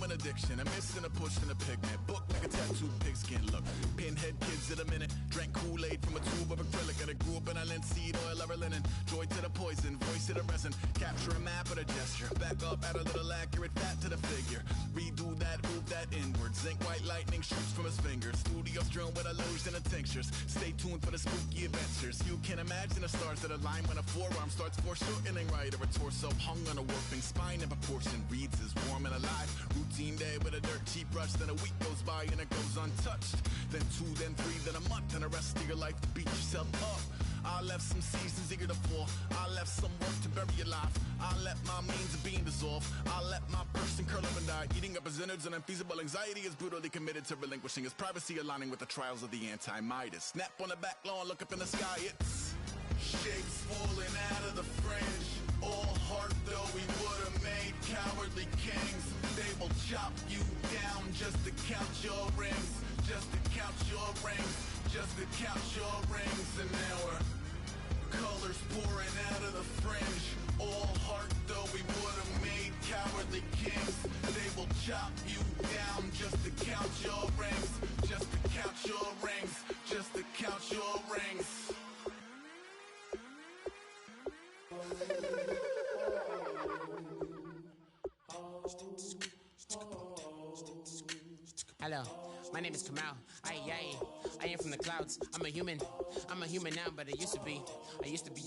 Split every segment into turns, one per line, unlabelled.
an addiction, a miss and a push and a pigment. Book like a tattooed pigskin look. Pinhead kids in a minute. Drank Kool-Aid from a tube of acrylic. And I grew up in a linseed oil ever linen. Joy to the poison, voice to the resin. Capture a map with a gesture. Back up, add a little accurate fat to the figure. Redo that, move that inward. Zinc white lightning shoots from his fingers. Studios drone with a lotion and tinctures. Stay tuned for the spooky adventures. You can imagine the stars that align when a forearm starts foreshortening right, or a torso hung on a warping spine in proportion. Reads is warm and alive. Routine day with a dirt cheap brush. Then a week goes by and it goes untouched. Then 2, then 3, then a month, and the rest of your life to beat yourself up. I left some seasons eager to fall. I left some work to bury your life. I let my means of being dissolve. I let my person curl up and die. Eating up his innards and unfeasible anxiety is brutally committed to relinquishing his privacy, aligning with the trials of the anti-Midas. Snap on the back lawn, look up in the sky, it's shapes falling out of the fringe. All heart though we would've made cowardly kings. They will chop you down just to count your rings. Just to count your rings. Just to count your rings. And now we're colors pouring out of the fringe. All heart though we would've made cowardly kings. They will chop you down just to count your rings. Just to count your rings. Just to count your rings.
Hello, my name is Kamal. I am from the clouds. I'm a human now, but I used to be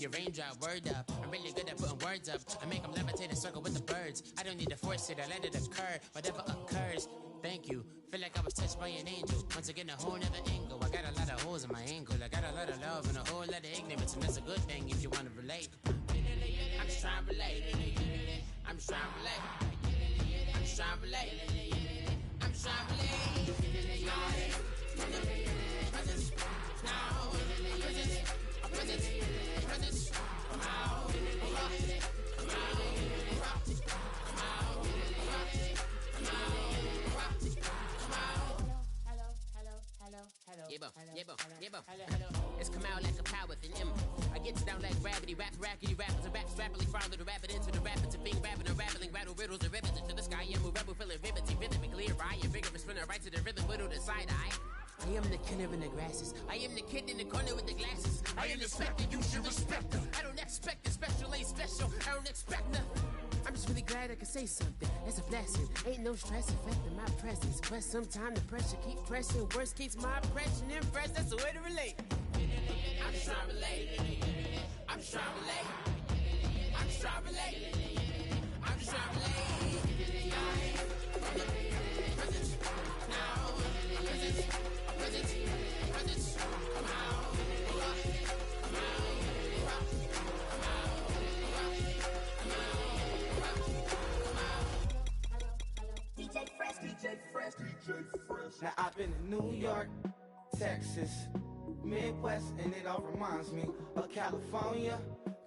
a raindrop, word up. I'm really good at putting words up. I make them levitate and circle with the birds. I don't need to force it, I let it occur. Whatever occurs, thank you. Feel like I was touched by an angel. Once again, a whole nother angle. I got a lot of holes in my angle. I got a lot of love and a whole lot of ignorance, and that's a good thing if you want to relate. I'm just trying to relate. I'm just trying to relate. I'm just trying to relate. I'm just trying to relate. It's come out like a power with an M. I get down like gravity, rap, rackety, rappers, and raps rapidly follow the rapid into the rapids and being rapping and rattling, rattle riddles and rivets into the sky. I'm a rebel, feeling riveting, rhythmically clear. I am vigorous, spinning right to the rhythm, whittle the side eye. I am the killer in the grasses. I am the kid in the corner with the glasses. I am the spectre, you should respect her. I don't expect a special, ain't special. I don't expect nothing. I'm just really glad I can say something. That's a blessing. Ain't no stress affecting my presence. But sometimes the pressure keeps pressing. Worst keeps my impression impressed. That's the way to relate. I'm just trying to relate. I'm just trying to relate. I'm just trying to relate. I'm just trying to relate.
DJ Fresh. Now I've been in New York, Texas, Midwest, and it all reminds me of California,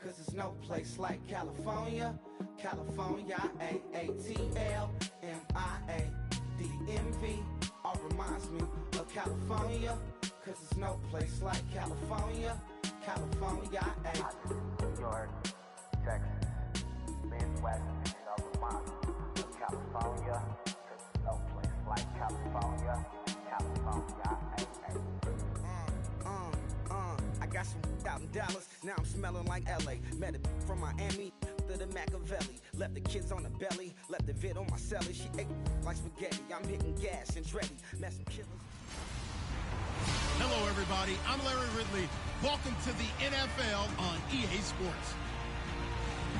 cause there's no place like California. California, AATLMIA-DMV, all reminds me of California, cause there's no place like California. California,
New York, Texas, Midwest, and it all reminds me of California. No place like California, California,
I got some out in Dallas, now I'm smelling like LA. Met a from Miami to the Machiavelli. Left the kids on the belly, left the vid on my celly. She ate like spaghetti, I'm hitting gas and ready. Met some killers.
Hello everybody, I'm Larry Ridley. Welcome to the NFL on EA Sports.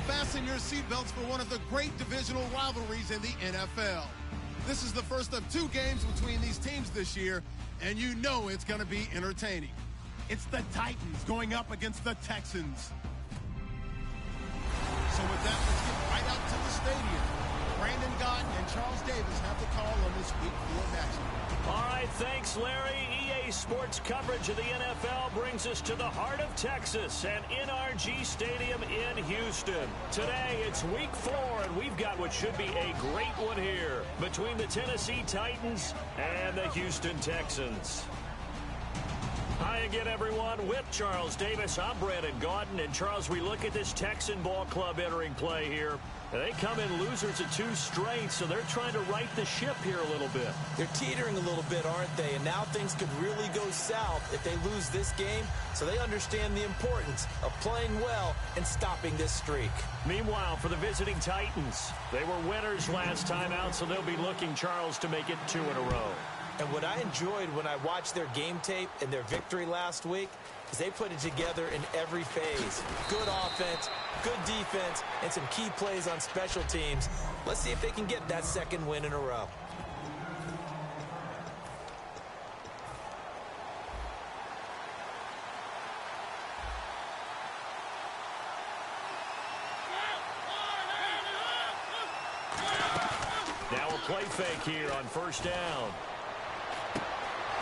Fasten your seatbelts for one of the great divisional rivalries in the NFL. This is the first of 2 games between these teams this year, and you know it's going to be entertaining. It's the Titans going up against the Texans. So with that, let's get right out to the stadium. Brandon Gott and Charles Davis have the call on this Week 4 matchup.
All right, thanks, Larry. EA Sports coverage of the NFL brings us to the heart of Texas and NRG Stadium in Houston. Today, it's Week 4, and we've got what should be a great one here between the Tennessee Titans and the Houston Texans. Hi again, everyone. With Charles Davis, I'm Brandon Gaudin. And, Charles, we look at this Texan ball club entering play here. And they come in losers of 2 straight, so they're trying to right the ship here a little bit.
They're teetering a little bit, aren't they? And now things could really go south if they lose this game. So they understand the importance of playing well and stopping this streak.
Meanwhile, for the visiting Titans, they were winners last time out, so they'll be looking, Charles, to make it 2 in a row.
And what I enjoyed when I watched their game tape and their victory last week is they put it together in every phase. Good offense, good defense, and some key plays on special teams. Let's see if they can get that 2nd win in a row.
Now a play fake here on 1st down.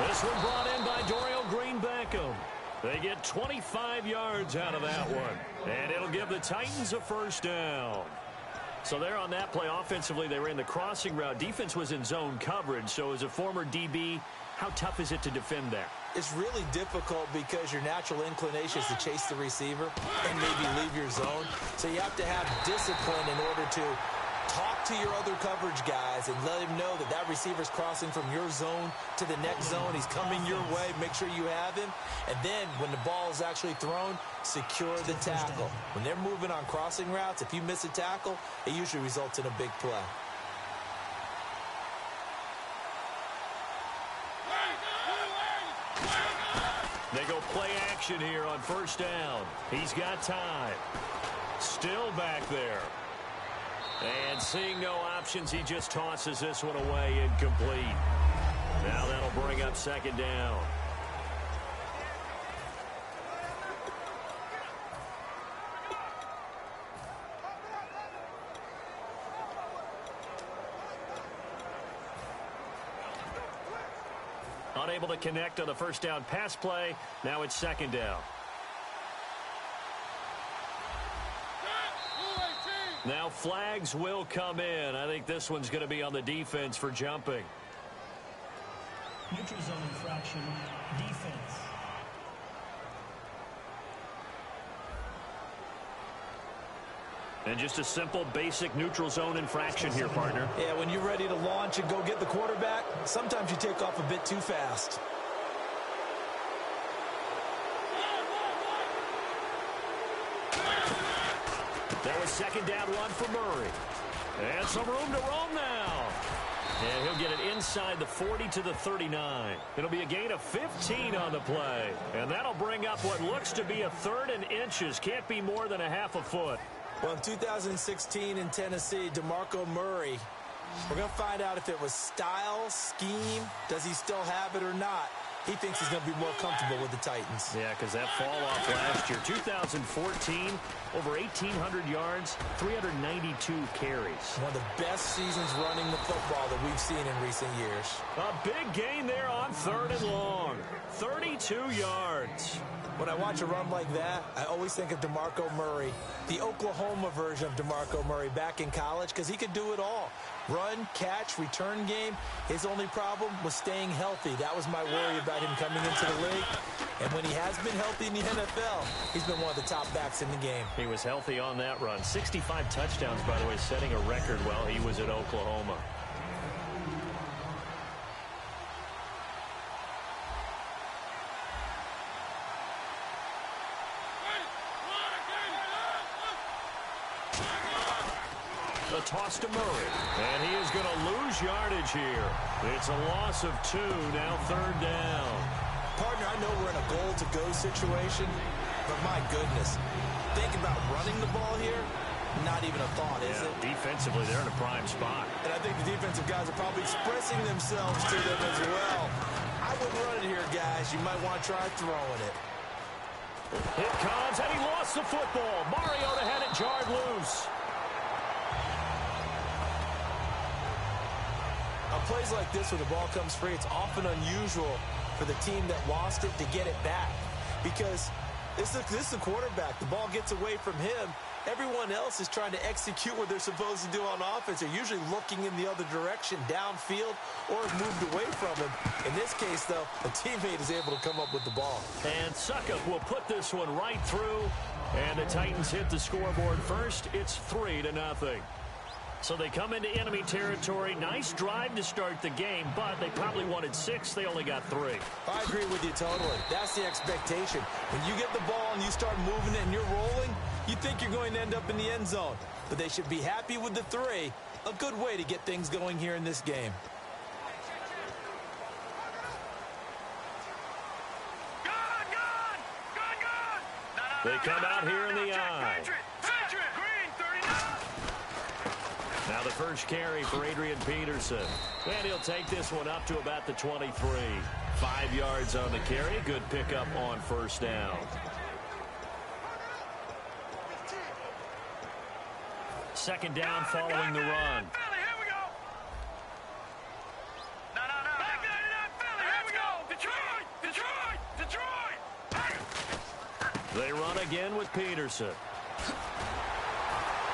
This one brought in by Dorial Green-Beckham. They get 25 yards out of that one. And it'll give the Titans a 1st down. So there on that play, offensively, they ran the crossing route. Defense was in zone coverage. So as a former DB, how tough is it to defend there?
It's really difficult because your natural inclination is to chase the receiver and maybe leave your zone. So you have to have discipline in order to talk to your other coverage guys and let him know that that receiver's crossing from your zone to the next zone. He's coming your way. Make sure you have him. And then when the ball is actually thrown, secure the tackle. When they're moving on crossing routes, if you miss a tackle, it usually results in a big play.
They go play action here on 1st down. He's got time. Still back there. And seeing no options, he just tosses this one away incomplete. Now that'll bring up 2nd down. Unable to connect on the 1st down pass play. Now it's 2nd down. Now flags will come in. I think this one's going to be on the defense for jumping.
Neutral zone infraction, defense.
And just a simple, basic neutral zone infraction here, partner.
Yeah, when you're ready to launch and go get the quarterback, sometimes you take off a bit too fast.
That was 2nd down run for Murray. And some room to roam now. And he'll get it inside the 40 to the 39. It'll be a gain of 15 on the play. And that'll bring up what looks to be a 3rd and inches. Can't be more than a half a foot.
Well, in 2016 in Tennessee, DeMarco Murray, we're going to find out if it was style, scheme, does he still have it or not. He thinks he's going to be more comfortable with the Titans.
Yeah, because that fall off last year, 2014, over 1,800 yards, 392 carries.
One of the best seasons running the football that we've seen in recent years.
A big gain there on 3rd and long. 32 yards.
When I watch a run like that, I always think of DeMarco Murray, the Oklahoma version of DeMarco Murray back in college, because he could do it all. Run, catch, return game. His only problem was staying healthy. That was my worry about him coming into the league. And when he has been healthy in the NFL, he's been one of the top backs in the game.
He was healthy on that run. 65 touchdowns, by the way, setting a record while he was at Oklahoma. A toss to Murray, and he is going to lose yardage here. It's a loss of 2, now 3rd down.
Partner, I know we're in a goal-to-go situation, but my goodness, think about running the ball here, not even a thought, is it?
Defensively, they're in a prime spot.
And I think the defensive guys are probably expressing themselves to them as well. I wouldn't run it here, guys. You might want to try throwing it.
It comes, and he lost the football. Mariota had it jarred loose.
Plays like this where the ball comes free, it's often unusual for the team that lost it to get it back, because this is a quarterback. The ball gets away from him, Everyone else is trying to execute what they're supposed to do on offense. They're usually looking in the other direction, downfield, or have moved away from him. In this case, though, a teammate is able to come up with the ball.
And Suckup will put this one right through. And the Titans hit the scoreboard first. It's 3-0. So they come into enemy territory. Nice drive to start the game, but they probably wanted 6. They only got 3.
I agree with you totally. That's the expectation. When you get the ball and you start moving it and you're rolling, you think you're going to end up in the end zone. But they should be happy with the 3. A good way to get things going here in this game.
They come out here in the eye. Now the first carry for Adrian Peterson. And he'll take this one up to about the 23. 5 yards on the carry. Good pickup on first down. Second down following the run. They run again with Peterson.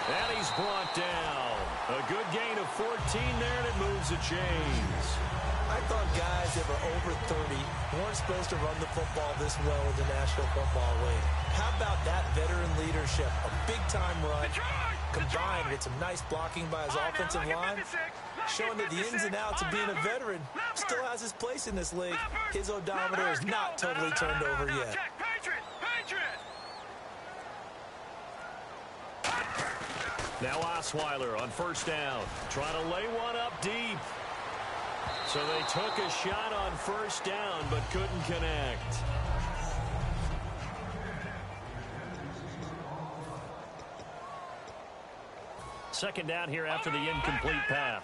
And he's brought down. A good gain of 14 there, and it moves the chains.
I thought guys that were over 30 weren't supposed to run the football this well in the National Football League. How about that veteran leadership? A big-time run combined with some nice blocking by his offensive line, showing that the ins and outs of being a veteran still has his place in this league. His odometer is not totally turned over yet.
Now Osweiler on first down, trying to lay one up deep. So they took a shot on first down, but couldn't connect. Second down here after the incomplete pass.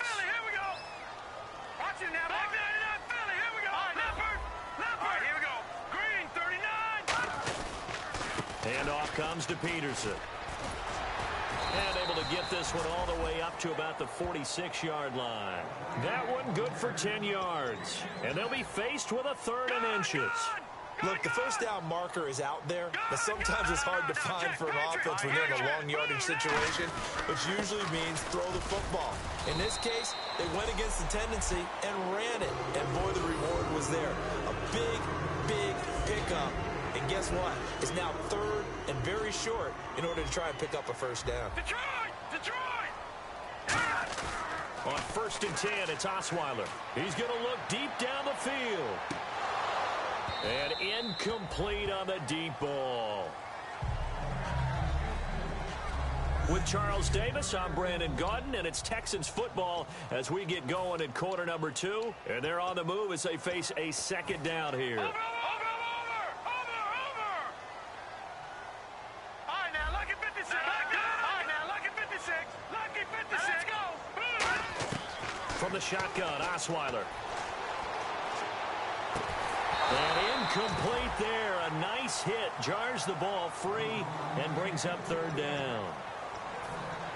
Handoff comes to Peterson. And able to get this one all the way up to about the 46-yard line. That one good for 10 yards. And they'll be faced with a 3rd and inches.
Look, the first down marker is out there, but sometimes it's hard to find for an offense when you're in a long yardage situation, which usually means throw the football. In this case, they went against the tendency and ran it. And boy, the reward was there. A big, big pickup. And guess what? It's now 3rd and very short in order to try and pick up a first down. Detroit!
On 1st and 10, it's Osweiler. He's going to look deep down the field. And incomplete on the deep ball. With Charles Davis, I'm Brandon Gaudin, and it's Texans football as we get going in quarter number 2. And they're on the move as they face a second down here. From the shotgun, Osweiler. And incomplete there. A nice hit. Jars the ball free and brings up 3rd down.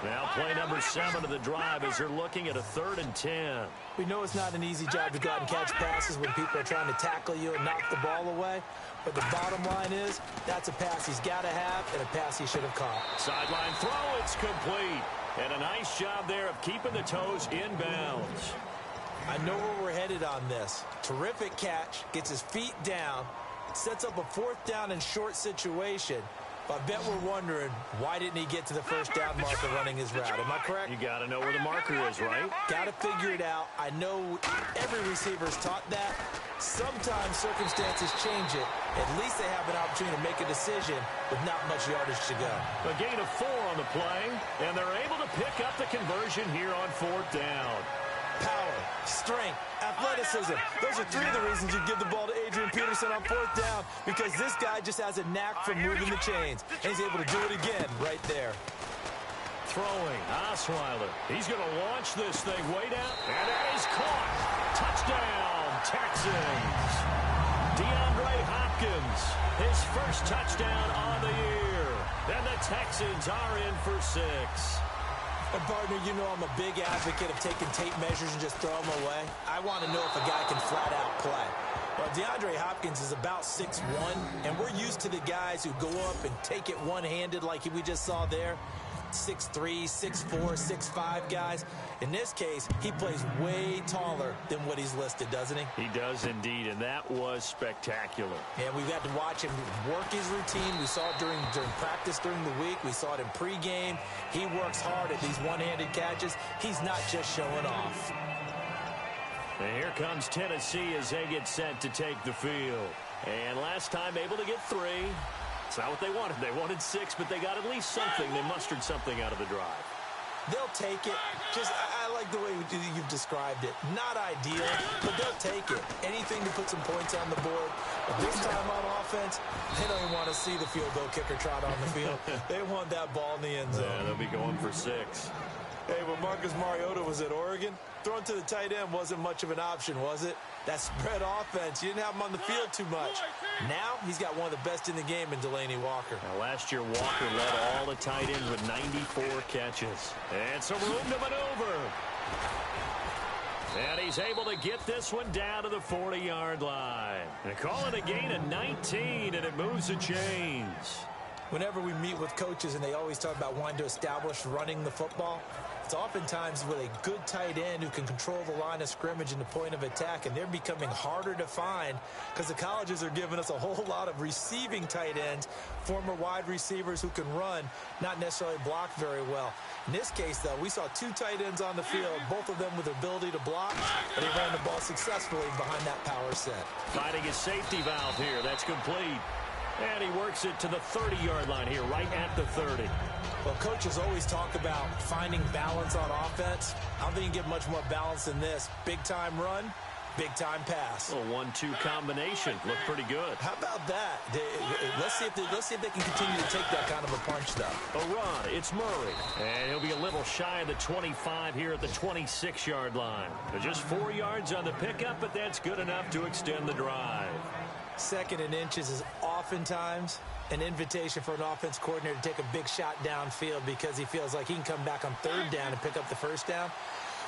Now play number 7 of the drive as they're looking at a 3rd and 10.
We know it's not an easy job to go out and catch passes when people are trying to tackle you and knock the ball away. But the bottom line is, that's a pass he's got to have and a pass he should have caught.
Sideline throw, it's complete. And a nice job there of keeping the toes inbounds.
I know where we're headed on this. Terrific catch, gets his feet down, sets up a 4th down and short situation. But I bet we're wondering, why didn't he get to the first down marker running his route? Am I correct?
You got to know where the marker is, right?
Got to figure it out. I know every receiver's taught that. Sometimes circumstances change it. At least they have an opportunity to make a decision with not much yardage to go.
A gain of 4 on the play, and they're able to pick up the conversion here on 4th down.
Power, strength, athleticism. Those are 3 of the reasons you give the ball to Adrian Peterson on 4th down, because this guy just has a knack for moving the chains, and he's able to do it again right there.
Throwing, Osweiler. He's going to launch this thing way down, and it is caught. Touchdown, Texans. DeAndre Hopkins, his first touchdown on the year. And the Texans are in for 6.
But, partner, you know I'm a big advocate of taking tape measures and just throw them away. I want to know if a guy can flat-out play. Well, DeAndre Hopkins is about 6'1", and we're used to the guys who go up and take it one-handed like we just saw there. 6'3", 6'4", 6'5 guys. In this case, he plays way taller than what he's listed, doesn't he?
He does indeed, and that was spectacular.
And we've got to watch him work his routine. We saw it during practice during the week. We saw it in pregame. He works hard at these one-handed catches. He's not just showing off.
And here comes Tennessee as they get set to take the field. And last time able to get 3. It's not what they wanted. They wanted 6, but they got at least something. They mustered something out of the drive.
They'll take it. I like the way you've described it. Not ideal, but they'll take it. Anything to put some points on the board. But this time on offense, they don't even want to see the field goal kicker trot on the field. They want that ball in the end zone.
Yeah, they'll be going for 6.
Hey, when Marcus Mariota was at Oregon, throwing to the tight end wasn't much of an option, was it? That spread offense, you didn't have him on the field too much. Now, he's got one of the best in the game in Delaney Walker.
Now, last year, Walker led all the tight ends with 94 catches. And some room to maneuver. And he's able to get this one down to the 40-yard line. And call it a gain of 19, and it moves the chains.
Whenever we meet with coaches and they always talk about wanting to establish running the football, it's oftentimes with a good tight end who can control the line of scrimmage and the point of attack, and they're becoming harder to find because the colleges are giving us a whole lot of receiving tight ends, former wide receivers who can run, not necessarily block very well. In this case, though, we saw 2 tight ends on the field, both of them with the ability to block, and they ran the ball successfully behind that power set.
Finding his safety valve here. That's complete. And he works it to the 30-yard line here, right at the 30.
Well, coaches always talk about finding balance on offense. I don't think you get much more balance than this. Big-time run, big-time pass.
A 1-2 combination. Looked pretty good.
How about that? Let's see if they can continue to take that kind of a punch, though.
A run. It's Murray. And he'll be a little shy of the 25 here at the 26-yard line. Just 4 yards on the pickup, but that's good enough to extend the drive.
2nd and inches is oftentimes an invitation for an offense coordinator to take a big shot downfield because he feels like he can come back on 3rd down and pick up the 1st down.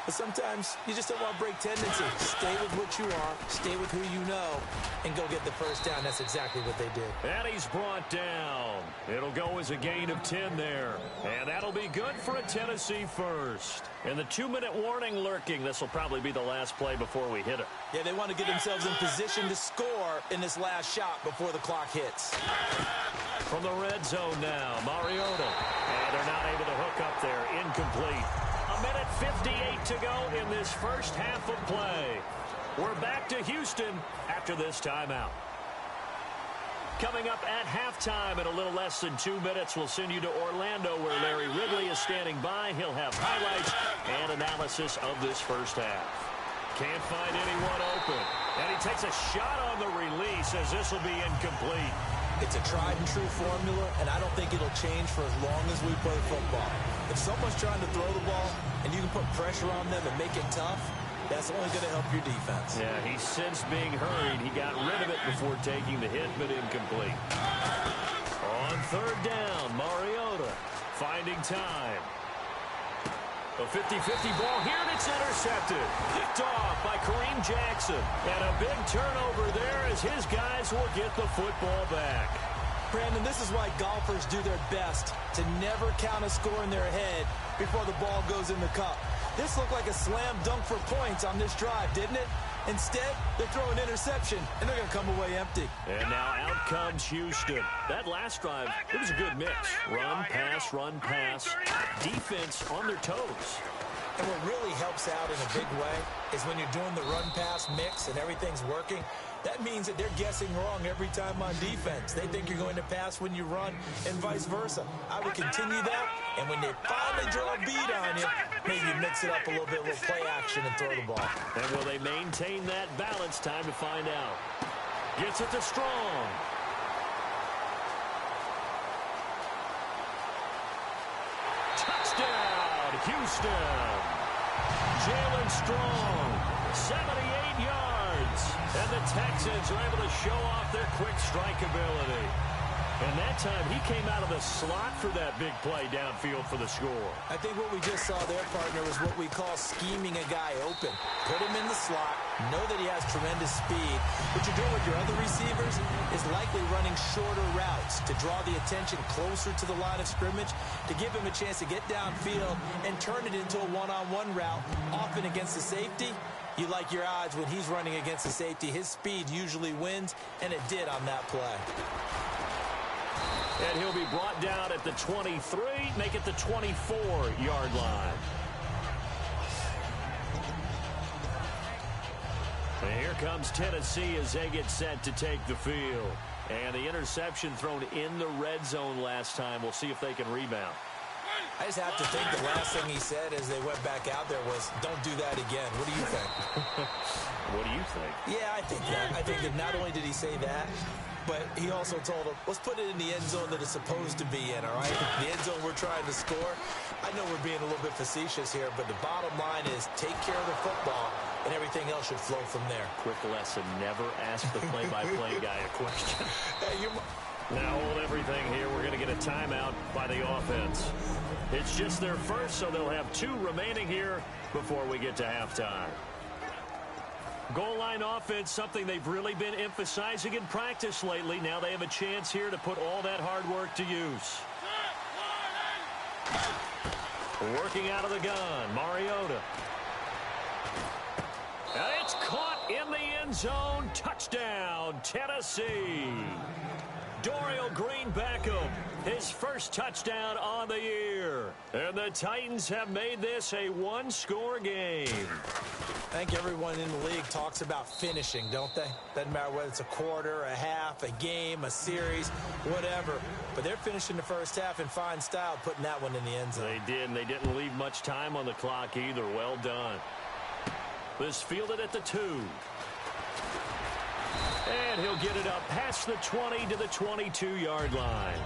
But sometimes you just don't want to break tendency. Stay with what you are, stay with who you know, and go get the 1st down. That's exactly what they did.
And he's brought down. It'll go as a gain of 10 there. And that'll be good for a Tennessee 1st. And the 2-minute warning lurking. This will probably be the last play before we hit it.
Yeah, they want to get themselves in position to score in this last shot before the clock hits.
From the red zone now, Mariota. And they're not able to hook up there. Incomplete. 1:58 to go in this first half of play. We're back to Houston after this timeout. Coming up at halftime in a little less than 2 minutes, we'll send you to Orlando where Larry Ridley is standing by. He'll have highlights and analysis of this first half. Can't find anyone open. And he takes a shot on the release as this will be incomplete.
It's a tried-and-true formula, and I don't think it'll change for as long as we play football. If someone's trying to throw the ball and you can put pressure on them and make it tough, that's only going to help your defense.
Yeah, he sensed being hurried. He got rid of it before taking the hit, but incomplete. On 3rd down, Mariota finding time. A 50-50 ball here, and it's intercepted. Picked off by Kareem Jackson. And a big turnover there as his guys will get the football back.
Brandon, this is why golfers do their best to never count a score in their head before the ball goes in the cup. This looked like a slam dunk for points on this drive, didn't it? Instead, they throw an interception, and they're going to come away empty.
And now out comes Houston. That last drive, it was a good mix. Run, pass, defense on their toes.
And what really helps out in a big way is when you're doing the run-pass mix and everything's working, that means that they're guessing wrong every time on defense. They think you're going to pass when you run and vice versa. I would continue that, and when they finally draw a beat on you, maybe you mix it up a little bit, a little play action and throw the ball.
And will they maintain that balance? Time to find out. Gets it to Strong. Touchdown, Houston. Jalen Strong, 78 yards. And the Texans are able to show off their quick strike ability. And that time, he came out of the slot for that big play downfield for the score.
I think what we just saw there, partner, was what we call scheming a guy open. Put him in the slot, know that he has tremendous speed. What you're doing with your other receivers is likely running shorter routes to draw the attention closer to the line of scrimmage, to give him a chance to get downfield and turn it into a one-on-one route, often against the safety. You like your odds when he's running against the safety. His speed usually wins, and it did on that play.
And he'll be brought down at the 23, make it the 24-yard line. And here comes Tennessee as they get set to take the field. And the interception thrown in the red zone last time. We'll see if they can rebound.
I just have to think the last thing he said as they went back out there was, don't do that again. What do you think?
What do you think?
Yeah, I think that. I think that not only did he say that, but he also told him, let's put it in the end zone that it's supposed to be in, all right? The end zone we're trying to score. I know we're being a little bit facetious here, but the bottom line is take care of the football, and everything else should flow from there.
Quick lesson, never ask the play-by-play guy a question.
Hey,
now hold everything here. We're going to get a timeout by the offense. It's just their first, so they'll have 2 remaining here before we get to halftime. Goal line offense, something they've really been emphasizing in practice lately. Now they have a chance here to put all that hard work to use. Working out of the gun, Mariota. And it's caught in the end zone. Touchdown, Tennessee. Dorial Green Beckham, his first touchdown on the year. And the Titans have made this a 1-score game.
I think everyone in the league talks about finishing, don't they? Doesn't matter whether it's a quarter, a half, a game, a series, whatever. But they're finishing the first half in fine style, putting that one in the end zone.
They did, and they didn't leave much time on the clock either. Well done. This fielded at the 2. And he'll get it up past the 20 to the 22-yard line.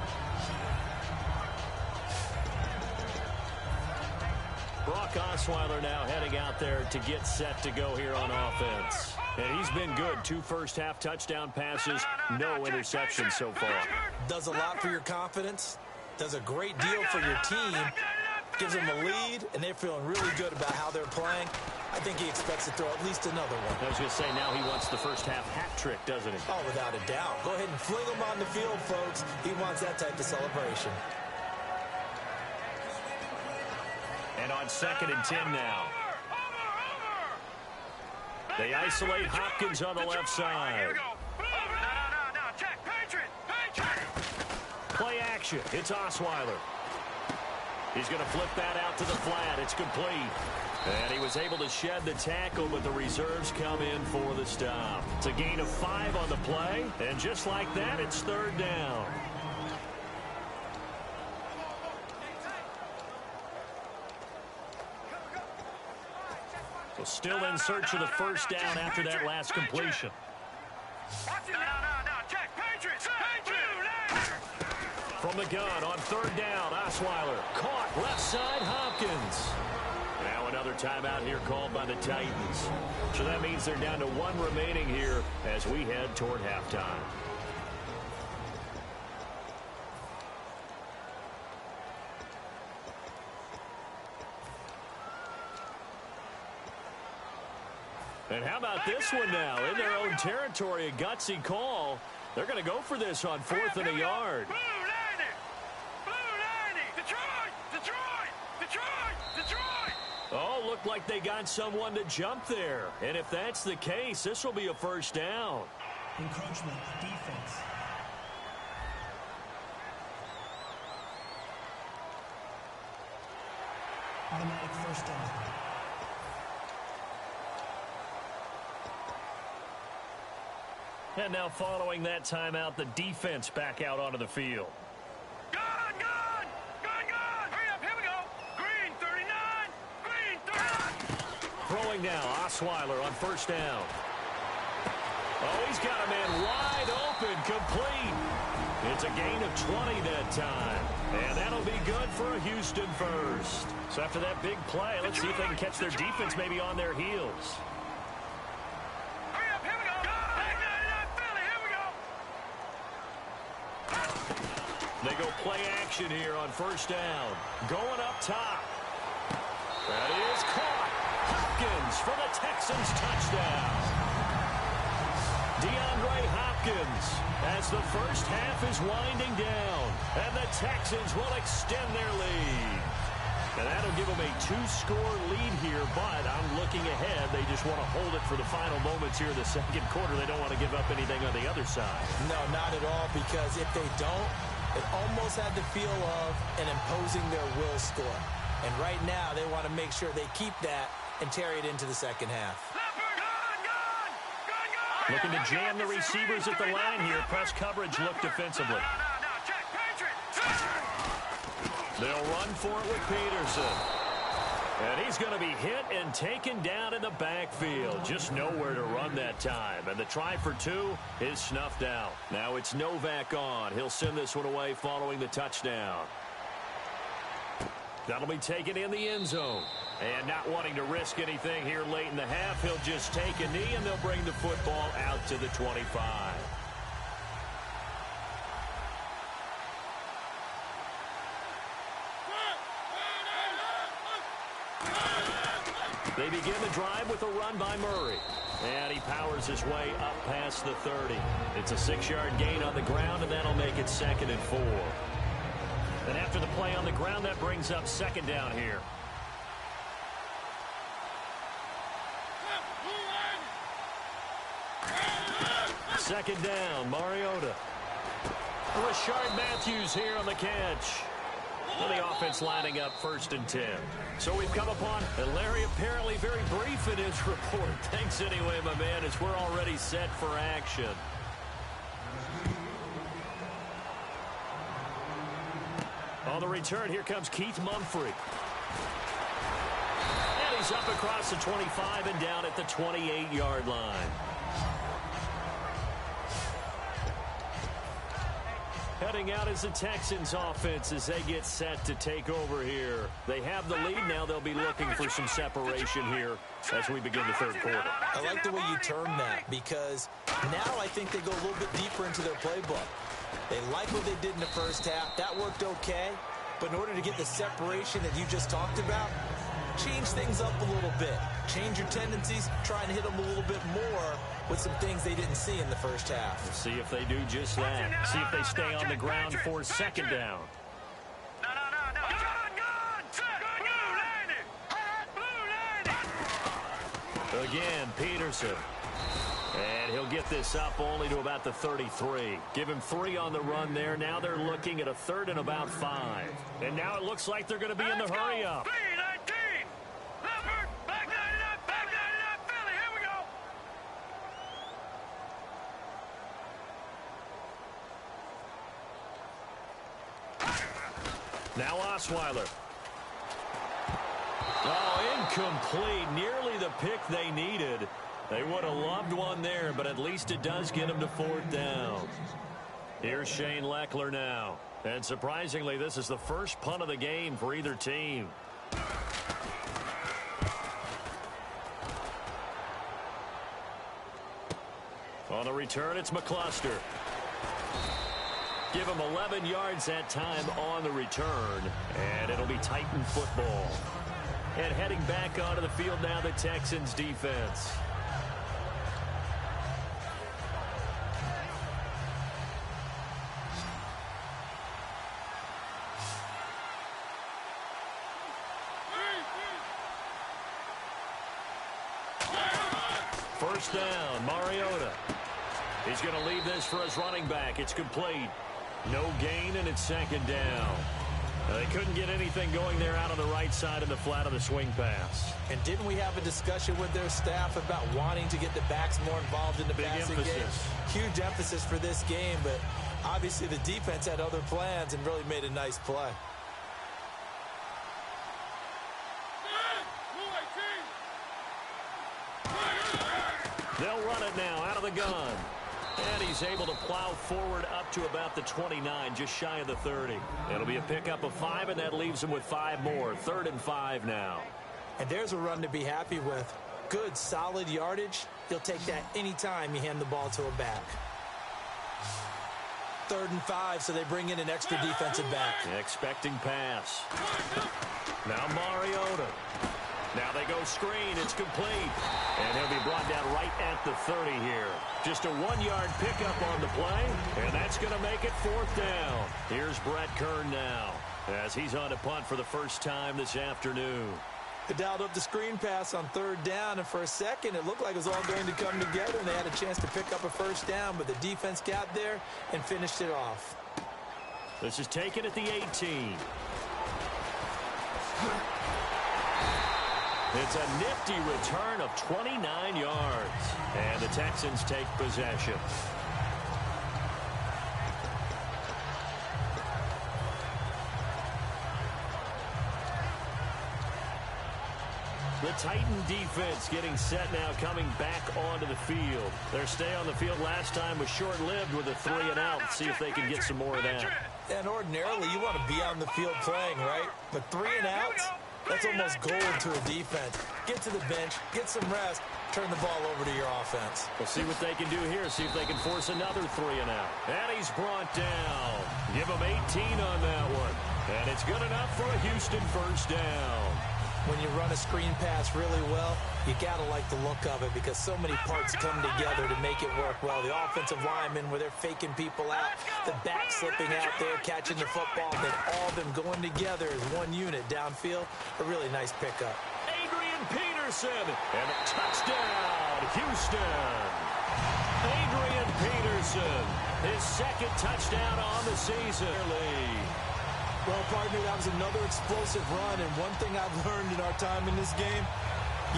Brock Osweiler now heading out there to get set to go here on offense. And he's been good. 2 first-half touchdown passes, no interceptions so far.
Does a lot for your confidence, does a great deal for your team, gives them a lead, and they're feeling really good about how they're playing. I think he expects to throw at least another one.
I was going to say, now he wants the first-half hat trick, doesn't he?
Oh, without a doubt. Go ahead and fling him on the field, folks. He wants that type of celebration.
And on 2nd and 10 now. They isolate Hopkins on the left side. Play action. It's Osweiler. He's going to flip that out to the flat. It's complete. And he was able to shed the tackle, but the reserves come in for the stop. It's a gain of 5 on the play. And just like that, it's 3rd down. So still in search of the first down after that last completion. From the gun on 3rd down, Osweiler caught left side, Hopkins. Now another timeout here called by the Titans. So that means they're down to 1 remaining here as we head toward halftime. And how about this one now? In their own territory, a gutsy call. They're going to go for this on 4th and a yard. Oh, looked like they got someone to jump there. And if that's the case, this will be a first down.
Encroachment, defense. Automatic first down.
And now following that timeout, the defense back out onto the field.
Gun! Hurry up, here we go! Green 39! Green 39!
Throwing now, Osweiler on 1st down. Oh, he's got a man wide open, complete. It's a gain of 20 that time. And that'll be good for a Houston first. So after that big play, let's see if they can catch their defense maybe on their heels.
Hurry up, here we go! Hey, 99 Philly, here we go!
action here on first down. Going up top. That is caught. Hopkins for the Texans touchdown. DeAndre Hopkins as the first half is winding down. And the Texans will extend their lead. And that'll give them a 2-score lead here, but I'm looking ahead. They just want to hold it for the final moments here in the second quarter. They don't want to give up anything on the other side.
No, not at all, because if they don't, it almost had the feel of an imposing their will score. And right now, they want to make sure they keep that and carry it into the second half.
Looking to jam the receivers at the line here. Press coverage look defensively. They'll run for it with Peterson. And he's going to be hit and taken down in the backfield. Just nowhere to run that time. And the try for 2 is snuffed out. Now it's Novak on. He'll send this one away following the touchdown. That'll be taken in the end zone. And not wanting to risk anything here late in the half, he'll just take a knee and they'll bring the football out to the 25. They begin the drive with a run by Murray. And he powers his way up past the 30. It's a 6-yard gain on the ground, and that'll make it 2nd and 4. And after the play on the ground, that brings up 2nd down here. Second down, Mariota. Rashard Matthews here on the catch. And the offense lining up 1st and 10. So we've come upon, and Larry apparently very brief in his report. Thanks anyway, my man, as we're already set for action. On the return, here comes Keith Mumphrey. And he's up across the 25 and down at the 28-yard line. Heading out is the Texans offense as they get set to take over here. They have the lead now. They'll be looking for some separation here as we begin the third quarter.
I like the way you term that, because now I think they go a little bit deeper into their playbook. They like what they did in the first half. That worked okay. But in order to get the separation that you just talked about, change things up a little bit. Change your tendencies, try and hit them a little bit more with some things they didn't see in the first half.
We'll see if they do just that. See if they stay on the ground for 2nd down. Again, Peterson. And he'll get this up only to about the 33. Give him 3 on the run there. Now they're looking at a 3rd and about 5. And now it looks like they're going to be in the hurry-up. Now Osweiler. Oh, incomplete. Nearly the pick they needed. They would have loved one there, but at least it does get them to 4th down. Here's Shane Leckler now. And surprisingly, this is the first punt of the game for either team. On the return, it's McCluster. Give him 11 yards that time on the return, and it'll be Titan football. And heading back onto the field now, the Texans defense. First down, Mariota. He's going to leave this for his running back. It's complete. No gain, and it's 2nd down. They couldn't get anything going there out on the right side of the flat of the swing pass.
And didn't we have a discussion with their staff about wanting to get the backs more involved in the passing game? Huge emphasis for this game, but obviously the defense had other plans and really made a nice play.
They'll run it now out of the gun. And he's able to plow forward up to about the 29, just shy of the 30. It'll be a pickup of 5, and that leaves him with 5 more. 3rd and 5 now.
And there's a run to be happy with. Good, solid yardage. He'll take that anytime you hand the ball to a back. 3rd and 5, so they bring in an extra defensive back.
Expecting pass. Now Mariota. Now they go screen. It's complete. And he'll be brought down right at the 30 here. Just a 1-yard pickup on the play, and that's going to make it 4th down. Here's Brett Kern now as he's on to punt for the first time this afternoon.
They dialed up the screen pass on 3rd down, and for a second it looked like it was all going to come together, and they had a chance to pick up a 1st down, but the defense got there and finished it off.
This is taken at the 18. It's a nifty return of 29 yards, and the Texans take possession. The Titan defense getting set now, coming back onto the field. Their stay on the field last time was short-lived with a 3-and-out. See if they can get some more of that.
And ordinarily, you want to be on the field playing, right? But 3-and-outs, that's almost gold to a defense. Get to the bench, get some rest, turn the ball over to your offense.
We'll see what they can do here, see if they can force another 3-and-out. And he's brought down. Give him 18 on that one. And it's good enough for a Houston 1st down.
When you run a screen pass really well, you got to like the look of it because so many parts come together to make it work well. The offensive linemen, where they're faking people out, the back slipping out there, catching the football, then all of them going together as one unit downfield. A really nice pickup.
Adrian Peterson, and a touchdown, Houston. Adrian Peterson, his 2nd touchdown on the season.
Well, partner, that was another explosive run, and one thing I've learned in our time in this game,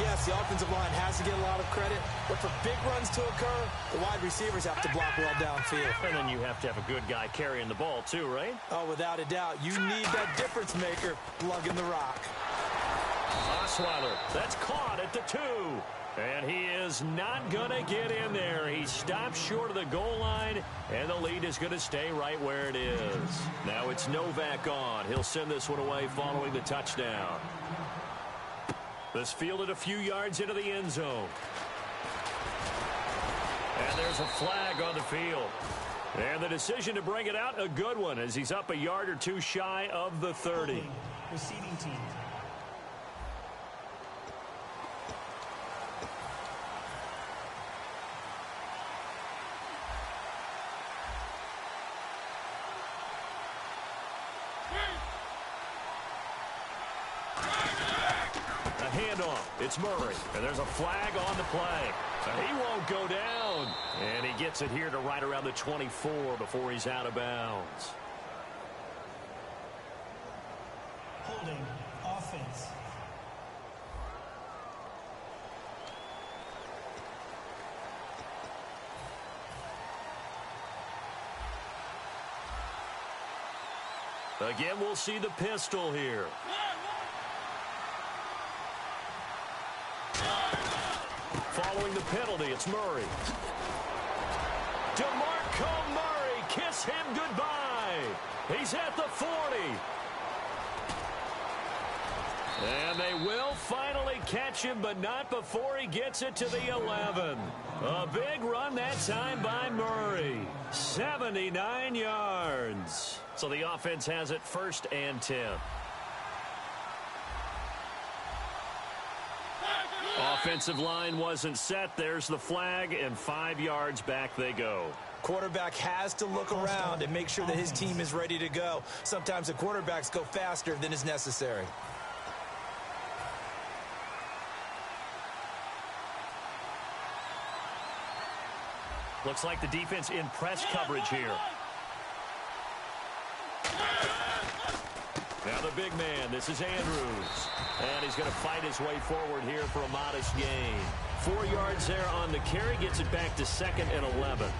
yes, the offensive line has to get a lot of credit, but for big runs to occur, the wide receivers have to block well downfield.
And then you have to have a good guy carrying the ball too, right?
Oh, without a doubt. You need that difference maker lugging the rock.
Osweiler, that's caught at the 2. And he is not going to get in there. He stops short of the goal line, and the lead is going to stay right where it is. Now it's Novak on. He'll send this one away following the touchdown. This fielded a few yards into the end zone. And there's a flag on the field. And the decision to bring it out, a good one, as he's up a yard or 2 shy of the 30.
Receiving team.
It's Murray, and there's a flag on the play. He won't go down, and he gets it here to right around the 24 before he's out of bounds.
Holding offense.
Again, we'll see the pistol here. Following the penalty, it's Murray. DeMarco Murray, kiss him goodbye. He's at the 40. And they will finally catch him, but not before he gets it to the 11. A big run that time by Murray. 79 yards. So the offense has it 1st and 10. Offensive line wasn't set. There's the flag, and 5 yards back they go.
Quarterback has to look around and make sure that his team is ready to go. Sometimes the quarterbacks go faster than is necessary.
Looks like the defense in press coverage here. Now the big man, this is Andrews. And he's going to fight his way forward here for a modest gain. 4 yards there on the carry, gets it back to 2nd and 11.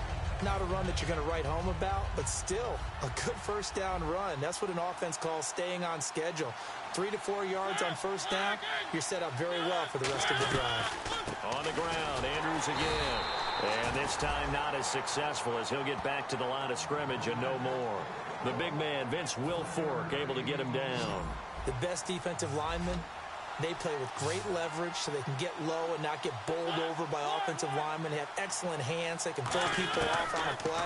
Not a run that you're going to write home about, but still a good 1st down run. That's what an offense calls staying on schedule. 3 to 4 yards on 1st down, you're set up very well for the rest of the drive.
On the ground, Andrews again. And this time not as successful as he'll get back to the line of scrimmage and no more. The big man, Vince Wilfork, able to get him down.
The best defensive linemen, they play with great leverage so they can get low and not get bowled over by offense. offensive linemen. They have excellent hands. They can throw people off on a play.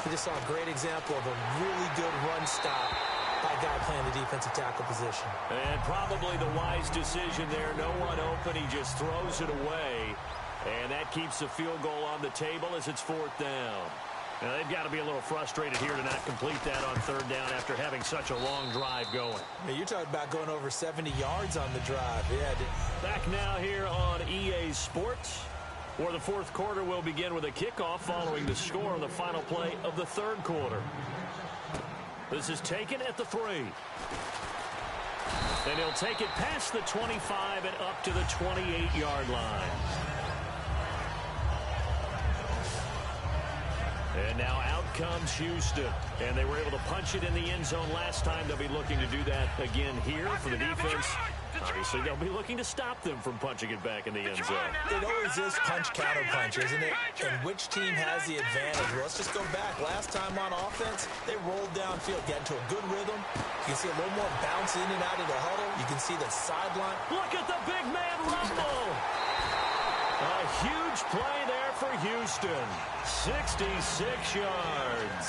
We just saw a great example of a really good run stop by a guy playing the defensive tackle position.
And probably the wise decision there. No one open. He just throws it away. And that keeps the field goal on the table as it's 4th down. Now, they've got to be a little frustrated here to not complete that on 3rd down after having such a long drive going.
You're talking about going over 70 yards on the drive. Yeah.
Back now here on EA Sports, where the 4th quarter will begin with a kickoff following the score on the final play of the 3rd quarter. This is taken at the 3. And he'll take it past the 25 and up to the 28-yard line. And now out comes Houston. And they were able to punch it in the end zone last time. They'll be looking to do that again here for the defense. Obviously, they'll be looking to stop them from punching it back in the end zone.
It always is punch-counter-punch, isn't it? And which team has the advantage? Well, let's just go back. Last time on offense, they rolled downfield, get into a good rhythm. You can see a little more bounce in and out of the huddle. You can see the sideline.
Look at the big man rumble. A huge play there for Houston. 66 yards.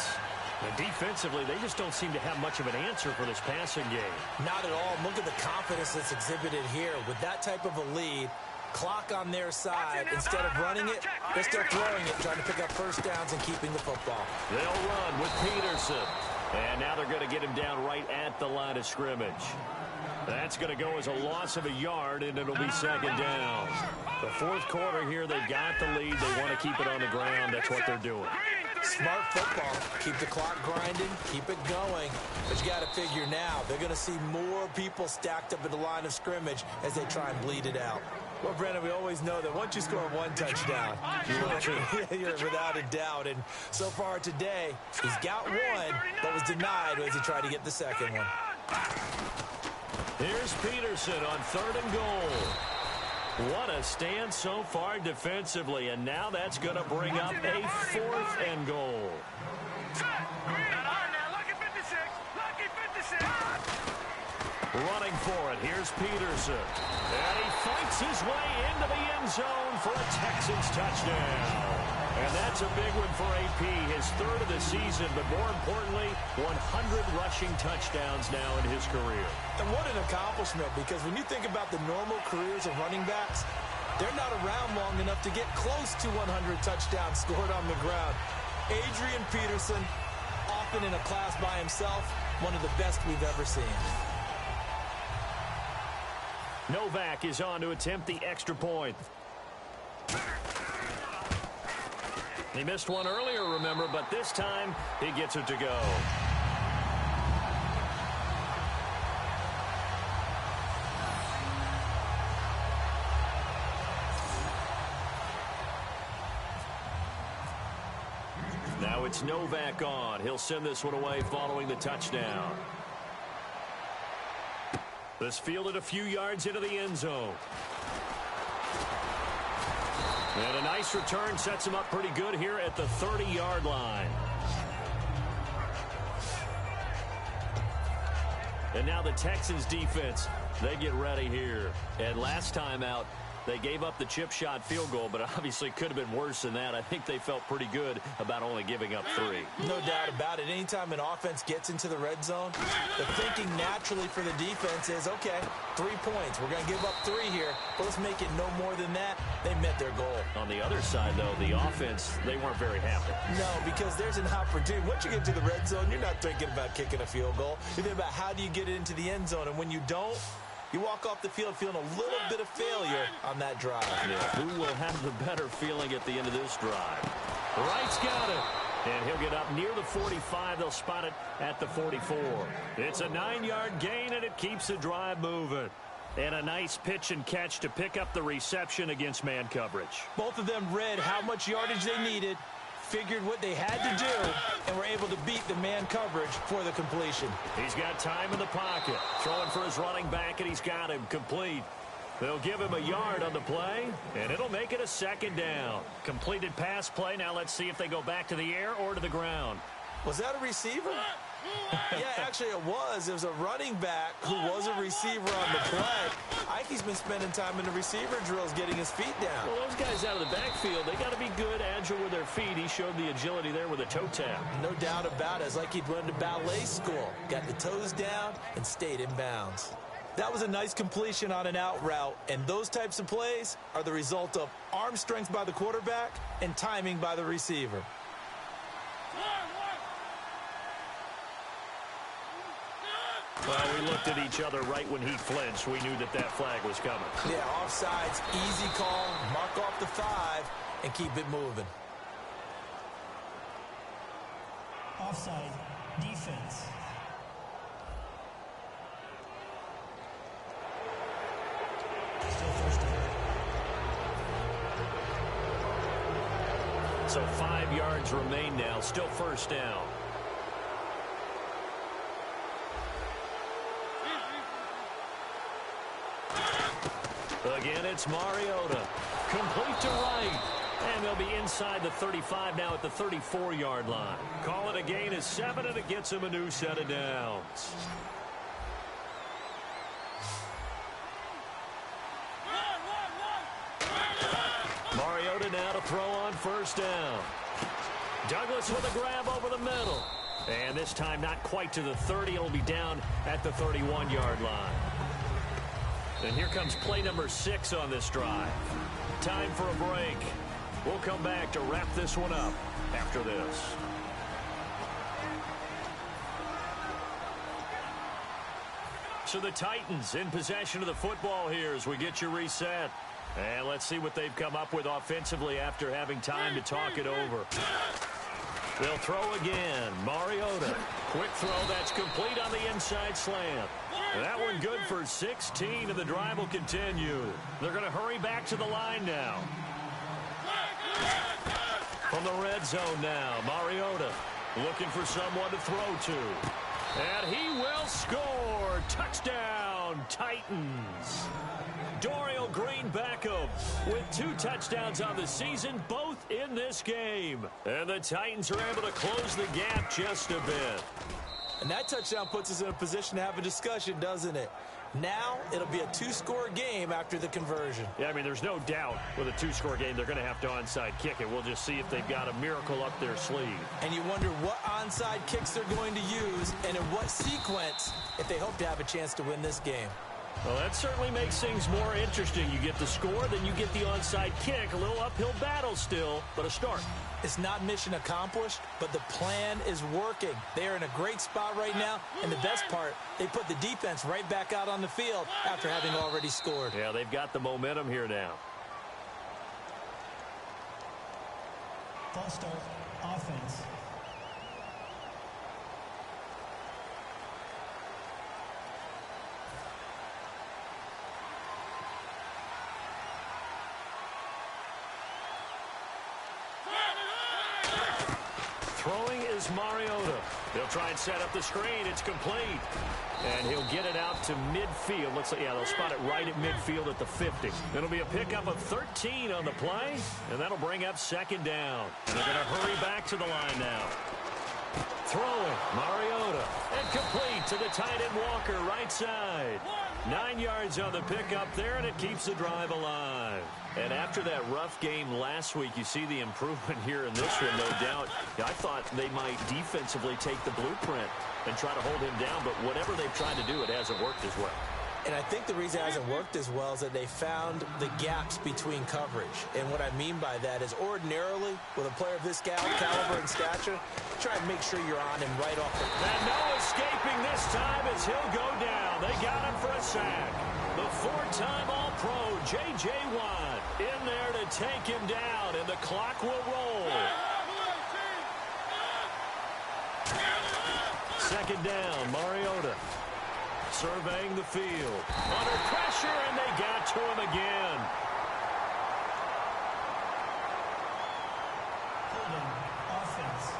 And defensively, they just don't seem to have much of an answer for this passing game.
Not at all. Look at the confidence that's exhibited here. With that type of a lead, clock on their side, instead of running it, they're still throwing it, trying to pick up first downs and keeping the football.
They'll run with Peterson. And now they're going to get him down right at the line of scrimmage. That's going to go as a loss of a yard, and it'll be 2nd down. The 4th quarter here, they've got the lead. They want to keep it on the ground. That's what they're doing.
Smart football. Keep the clock grinding. Keep it going. But you got to figure now, they're going to see more people stacked up at the line of scrimmage as they try and bleed it out. Well, Brandon, we always know that once you score 1 touchdown, you're without a doubt. And so far today, he's got 1, but was denied as he tried to get the 2nd one.
Here's Peterson on 3rd and goal. What a stand so far defensively, and now that's going to bring up a 4th and goal. Running for it, here's Peterson. And he fights his way into the end zone for a Texans touchdown. And that's a big one for AP, his 3rd of the season, but more importantly, 100 rushing touchdowns now in his career.
And what an accomplishment, because when you think about the normal careers of running backs, they're not around long enough to get close to 100 touchdowns scored on the ground. Adrian Peterson, often in a class by himself, one of the best we've ever seen.
Novak is on to attempt the extra point. He missed one earlier, remember, but this time he gets it to go. Now it's Novak on. He'll send this one away following the touchdown. This fielded a few yards into the end zone. And a nice return sets him up pretty good here at the 30-yard line. And now the Texans defense, they get ready here. And last time out, they gave up the chip shot field goal, but obviously could have been worse than that. I think they felt pretty good about only giving up 3.
No doubt about it. Anytime an offense gets into the red zone, the thinking naturally for the defense is, okay, 3 points. We're going to give up 3 here, but let's make it no more than that. They met their goal.
On the other side, though, the offense, they weren't very happy.
No, because there's an opportunity. Once you get to the red zone, you're not thinking about kicking a field goal. You're thinking about how do you get it into the end zone, and when you don't, you walk off the field feeling a little bit of failure on that drive.
Yeah, who will have the better feeling at the end of this drive? Wright's got it. And he'll get up near the 45. They'll spot it at the 44. It's a 9-yard gain, and it keeps the drive moving. And a nice pitch and catch to pick up the reception against man coverage.
Both of them read how much yardage they needed, figured what they had to do, and were able to beat the man coverage for the completion.
He's got time in the pocket. Throwing for his running back, and he's got him complete. They'll give him a yard on the play, and it'll make it a 2nd down. Completed pass play. Now let's see if they go back to the air or to the ground.
Was that a receiver? Yeah, actually it was. It was a running back who was a receiver on the play. Ike's been spending time in the receiver drills getting his feet down.
Well, those guys out of the backfield, they got to be good, agile with their feet. He showed the agility there with a toe tap.
No doubt about it. It's like he'd went to ballet school. Got the toes down and stayed in bounds. That was a nice completion on an out route, and those types of plays are the result of arm strength by the quarterback and timing by the receiver.
Well, we looked at each other right when he flinched. We knew that that flag was coming.
Yeah, offsides, easy call, mark off the 5, and keep it moving.
Offside, defense. Still first down.
So 5 yards remain now. Still first down. Again, it's Mariota. Complete to right. And they'll be inside the 35 now at the 34-yard line. Call it a gain of 7, and it gets him a new set of downs. Mariota now to throw on first down. Douglas with a grab over the middle. And this time not quite to the 30. It'll be down at the 31-yard line. And here comes play number 6 on this drive. Time for a break. We'll come back to wrap this one up after this. So the Titans in possession of the football here as we get you reset. And let's see what they've come up with offensively after having time to talk it over. They'll throw again. Mariota. Quick throw that's complete on the inside slant. That one good for 16, and the drive will continue. They're going to hurry back to the line now. From the red zone now, Mariota looking for someone to throw to. And he will score. Touchdown, Titans. Dorial Green Beckham with 2 touchdowns on the season, both in this game. And the Titans are able to close the gap just a bit.
And that touchdown puts us in a position to have a discussion, doesn't it? Now it'll be a 2-score game after the conversion.
Yeah, I mean, there's no doubt with a 2-score game they're going to have to onside kick it. We'll just see if they've got a miracle up their sleeve.
And you wonder what onside kicks they're going to use and in what sequence if they hope to have a chance to win this game.
Well, that certainly makes things more interesting. You get the score, then you get the onside kick. A little uphill battle still, but a start.
It's not mission accomplished, but the plan is working. They're in a great spot right now, and the best part, they put the defense right back out on the field after having already scored.
Yeah, they've got the momentum here now.
False start, offense.
Throwing is Mariota. They'll try and set up the screen. It's complete. And he'll get it out to midfield. Looks like, yeah, they'll spot it right at midfield at the 50. It'll be a pickup of 13 on the play, and that'll bring up second down. And they're going to hurry back to the line now. Throwing, Mariota, and complete to the tight end Walker, right side. 9 yards on the pickup there, and it keeps the drive alive. And after that rough game last week, you see the improvement here in this one, no doubt. I thought they might defensively take the blueprint and try to hold him down, but whatever they've tried to do, it hasn't worked as well.
And I think the reason it hasn't worked as well is that they found the gaps between coverage. And what I mean by that is ordinarily, with a player of this caliber and stature, try and make sure you're on him right off the bat.
And no escaping this time as he'll go down. They got him for a sack. The 4-time All-Pro, J.J. Watt, in there to take him down, and the clock will roll. Second down, Mariota. Surveying the field. Under pressure, and they got to him again.
Holding, offense.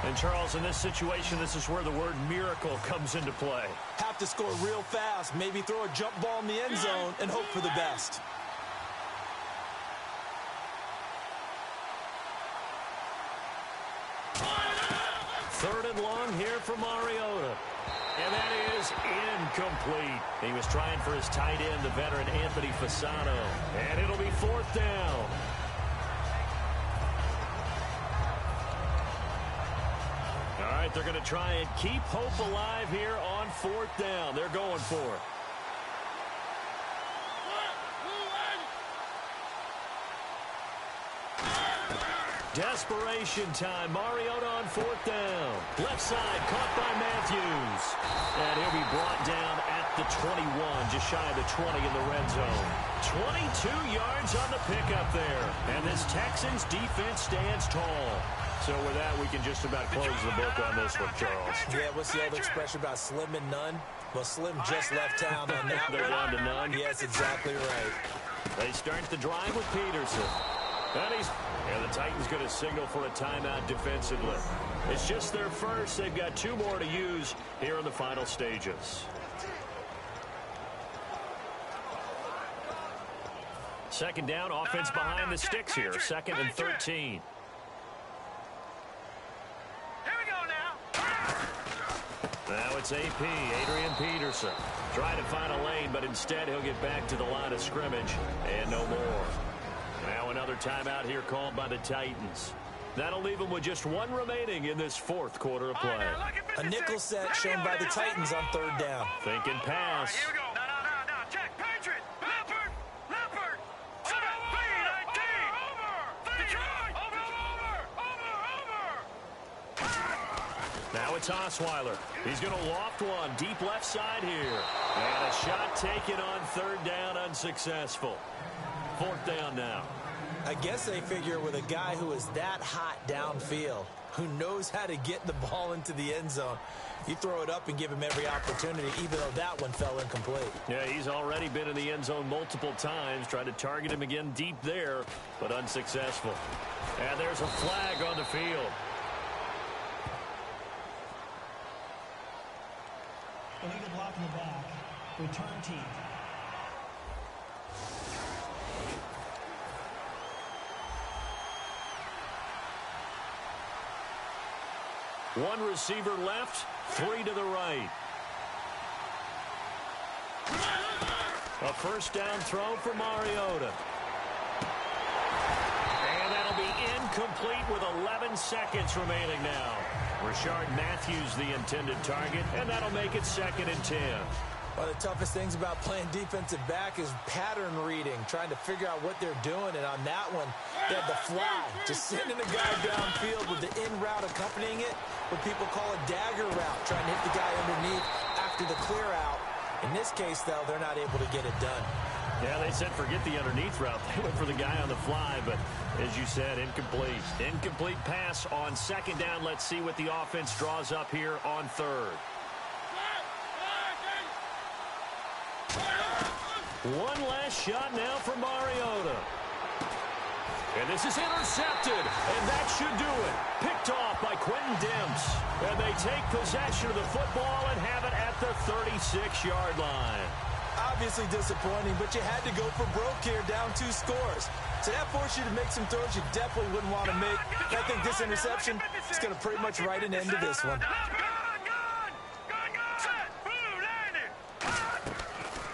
And Charles, in this situation, this is where the word miracle comes into play.
Have to score real fast, maybe throw a jump ball in the end zone and hope for the best.
Third and long here for Mariota. And that is incomplete. He was trying for his tight end, the veteran Anthony Fasano. And it'll be fourth down. All right, they're going to try and keep hope alive here on fourth down. They're going for it. Desperation time. Mariota on fourth down. Left side caught by Matthews. And he'll be brought down at the 21, just shy of the 20 in the red zone. 22 yards on the pickup there. And this Texans defense stands tall. So with that, we can just about close the book on this one, Charles.
Yeah, what's the old expression about slim and none? Well, Slim just left town on that.
They're down to none.
Yes, exactly right.
They start the drive with Peterson. And the Titans going to signal for a timeout defensively. It's just their first. They've got two more to use here in the final stages. Second down, offense behind the sticks here. Second and 13.
Here we go now.
Now it's AP, Adrian Peterson. Trying to find a lane, but instead he'll get back to the line of scrimmage and no more. Now another timeout here called by the Titans. That'll leave them with just one remaining in this fourth quarter of play.
A nickel set shown by the Titans on third down.
Thinking pass.
Here we go. No. Check. Patriot. Leopard. B-19. Detroit. Over.
Now it's Osweiler. He's going to loft one deep left side here. And a shot taken on third down, unsuccessful. Fourth down now.
I guess they figure with a guy who is that hot downfield, who knows how to get the ball into the end zone, you throw it up and give him every opportunity, even though that one fell incomplete.
Yeah, he's already been in the end zone multiple times. Tried to target him again deep there, but unsuccessful. And there's a flag on the field.
Illegal block in the back. Return team.
One receiver left, three to the right. A first down throw for Mariota. And that'll be incomplete with 11 seconds remaining now. Rashard Matthews the intended target, and that'll make it second and 10.
One of the toughest things about playing defensive back is pattern reading, trying to figure out what they're doing. And on that one, they had the fly, just sending a guy downfield with the in route accompanying it, what people call a dagger route, trying to hit the guy underneath after the clear out. In this case, though, they're not able to get it done.
Yeah, they said forget the underneath route. They went for the guy on the fly, but as you said, incomplete. Incomplete pass on second down. Let's see what the offense draws up here on third. One last shot now for Mariota. And this is intercepted, and that should do it. Picked off by Quentin Demps. And they take possession of the football and have it at the 36-yard line.
Obviously disappointing, but you had to go for broke here, down 2 scores. So that forced you to make some throws you definitely wouldn't want to make. And I think this interception is going to pretty much write an end to this one.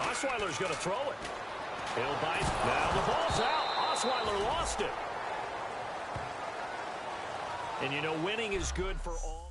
Osweiler's going to throw it. He'll bite. Now the ball's out. Osweiler lost it. And you know, winning is good for all.